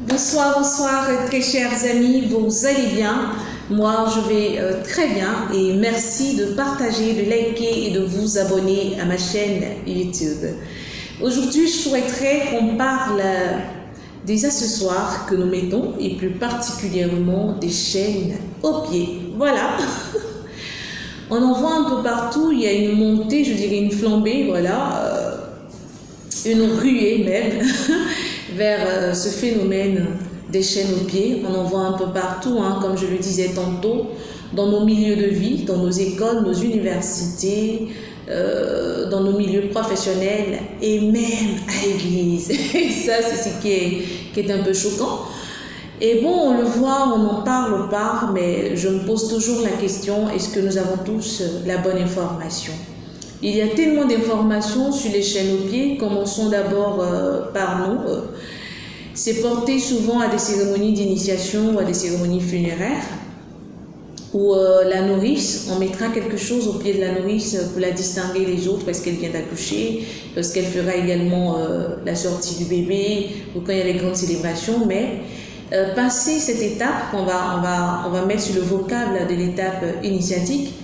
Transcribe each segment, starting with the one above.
Bonsoir, bonsoir, très chers amis, vous allez bien? Moi, je vais très bien et merci de partager, de liker et de vous abonner à ma chaîne YouTube. Aujourd'hui, je souhaiterais qu'on parle des accessoires que nous mettons et plus particulièrement des chaînes aux pieds. Voilà. On en voit un peu partout, il y a une montée, je dirais une flambée, voilà, une ruée même vers ce phénomène des chaînes aux pieds. On en voit un peu partout, hein, comme je le disais tantôt, dans nos milieux de vie, dans nos écoles, nos universités, dans nos milieux professionnels et même à l'église. Et ça, c'est ce qui est un peu choquant. Et bon, on le voit, on en parle pas, mais je me pose toujours la question, est-ce que nous avons tous la bonne information? Il y a tellement d'informations sur les chaînes aux pieds, commençons d'abord par nous. C'est porté souvent à des cérémonies d'initiation ou à des cérémonies funéraires, où la nourrice, on mettra quelque chose au pied de la nourrice pour la distinguer des autres parce qu'elle vient d'accoucher, parce qu'elle fera également la sortie du bébé ou quand il y a les grandes célébrations, mais passer cette étape qu'on va mettre sur le vocable de l'étape initiatique,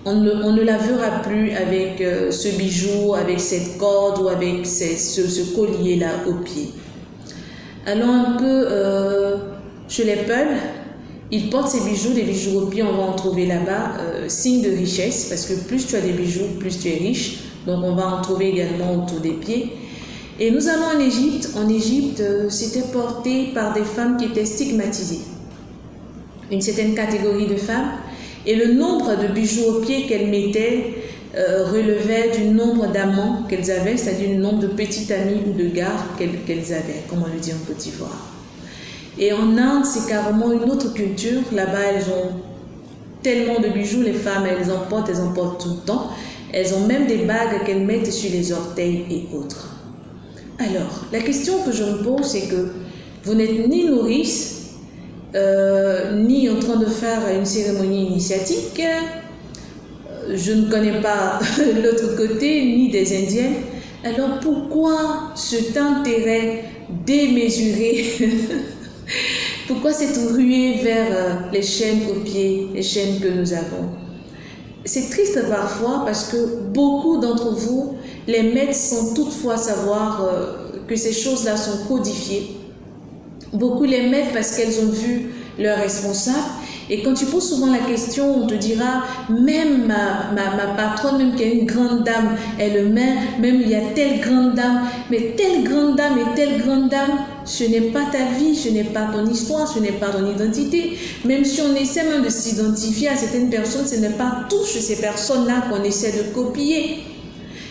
on ne la verra plus avec ce bijou, avec cette corde ou avec ce collier-là au pied. Allons un peu chez les Peuls, ils portent ces bijoux, des bijoux au pied, on va en trouver là-bas, signe de richesse, parce que plus tu as des bijoux, plus tu es riche, donc on va en trouver également autour des pieds. Et nous allons en Égypte. En Égypte, c'était porté par des femmes qui étaient stigmatisées. Une certaine catégorie de femmes. Et le nombre de bijoux aux pieds qu'elles mettaient relevait du nombre d'amants qu'elles avaient, c'est-à-dire du nombre de petites amies ou de gars qu'elles avaient, comme on le dit en Côte d'Ivoire. Et en Inde, c'est carrément une autre culture. Là-bas, elles ont tellement de bijoux, les femmes, elles en portent tout le temps. Elles ont même des bagues qu'elles mettent sur les orteils et autres. Alors, la question que je me pose, c'est que vous n'êtes ni nourrice, ni en train de faire une cérémonie initiatique. Je ne connais pas l'autre côté, ni des Indiennes. Alors, pourquoi cet intérêt démesuré? Pourquoi cette ruée vers les chaînes aux pieds, les chaînes que nous avons? C'est triste parfois parce que beaucoup d'entre vous les mettent sans toutefois savoir que ces choses-là sont codifiées. Beaucoup les mettent parce qu'elles ont vu leurs responsables. Et quand tu poses souvent la question, on te dira, même ma patronne, même qui est une grande dame, elle le met, même il y a telle grande dame, mais telle grande dame et telle grande dame, ce n'est pas ta vie, ce n'est pas ton histoire, ce n'est pas ton identité. Même si on essaie même de s'identifier à certaines personnes, ce n'est pas toutes ces personnes-là qu'on essaie de copier.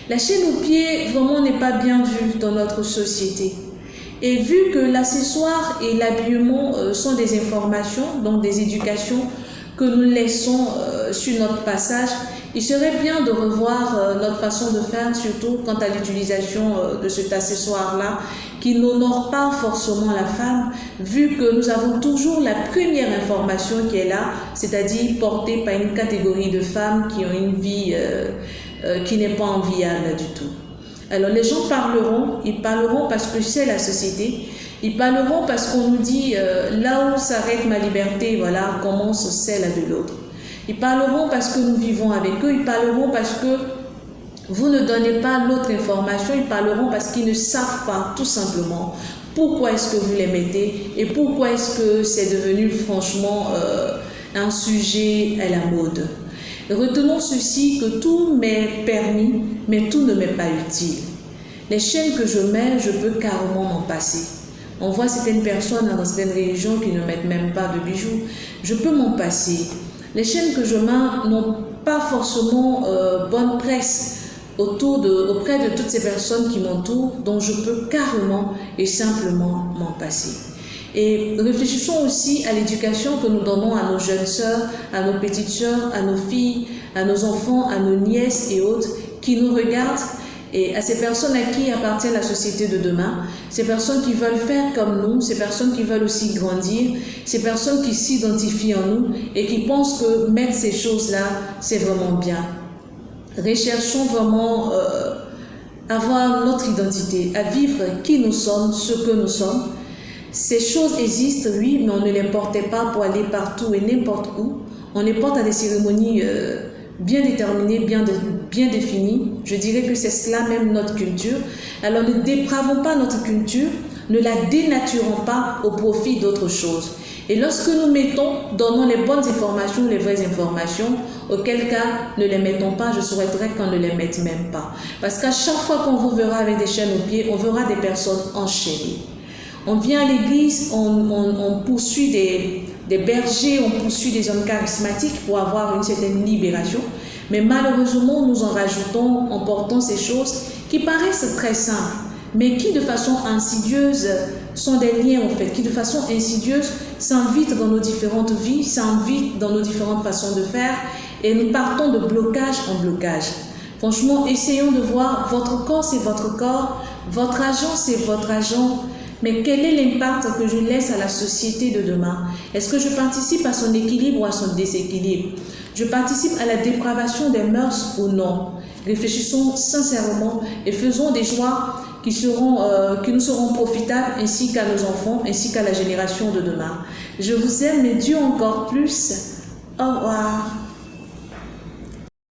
La chaîne aux pieds, vraiment, n'est pas bien vue dans notre société. Et vu que l'accessoire et l'habillement sont des informations, donc des éducations que nous laissons sur notre passage, il serait bien de revoir notre façon de faire, surtout quant à l'utilisation de cet accessoire-là, qui n'honore pas forcément la femme, vu que nous avons toujours la première information qui est là, c'est-à-dire portée par une catégorie de femmes qui ont une vie qui n'est pas enviable du tout. Alors les gens parleront, ils parleront parce que c'est la société, ils parleront parce qu'on nous dit là où s'arrête ma liberté, voilà, commence celle de l'autre. Ils parleront parce que nous vivons avec eux, ils parleront parce que vous ne donnez pas l'autre information, ils parleront parce qu'ils ne savent pas tout simplement pourquoi est-ce que vous les mettez et pourquoi est-ce que c'est devenu franchement un sujet à la mode. Retenons ceci, que tout m'est permis, mais tout ne m'est pas utile. Les chaînes que je mets, je peux carrément m'en passer. On voit certaines personnes dans certaines religions qui ne mettent même pas de bijoux. Je peux m'en passer. Les chaînes que je mets n'ont pas forcément bonne presse auprès de toutes ces personnes qui m'entourent, dont je peux carrément et simplement m'en passer. Et réfléchissons aussi à l'éducation que nous donnons à nos jeunes sœurs, à nos petites sœurs, à nos filles, à nos enfants, à nos nièces et autres qui nous regardent, et à ces personnes à qui appartient la société de demain, ces personnes qui veulent faire comme nous, ces personnes qui veulent aussi grandir, ces personnes qui s'identifient en nous et qui pensent que mettre ces choses-là, c'est vraiment bien. Recherchons vraiment avoir notre identité, à vivre qui nous sommes, ce que nous sommes. Ces choses existent, oui, mais on ne les portait pas pour aller partout et n'importe où. On les porte à des cérémonies bien déterminées, bien définies. Je dirais que c'est cela même notre culture. Alors ne dépravons pas notre culture, ne la dénaturons pas au profit d'autres choses. Et lorsque nous donnons les bonnes informations, les vraies informations, auquel cas ne les mettons pas, je souhaiterais qu'on ne les mette même pas. Parce qu'à chaque fois qu'on vous verra avec des chaînes aux pieds, on verra des personnes enchaînées. On vient à l'église, on poursuit des bergers, on poursuit des hommes charismatiques pour avoir une certaine libération. Mais malheureusement, nous en rajoutons en portant ces choses qui paraissent très simples, mais qui de façon insidieuse sont des liens en fait, qui de façon insidieuse s'invitent dans nos différentes vies, s'invitent dans nos différentes façons de faire et nous partons de blocage en blocage. Franchement, essayons de voir, votre corps c'est votre corps, votre argent c'est votre argent, mais quel est l'impact que je laisse à la société de demain? Est-ce que je participe à son équilibre ou à son déséquilibre? Je participe à la dépravation des mœurs ou non? Réfléchissons sincèrement et faisons des choix qui nous seront profitables ainsi qu'à nos enfants, ainsi qu'à la génération de demain. Je vous aime, mais Dieu encore plus. Au revoir.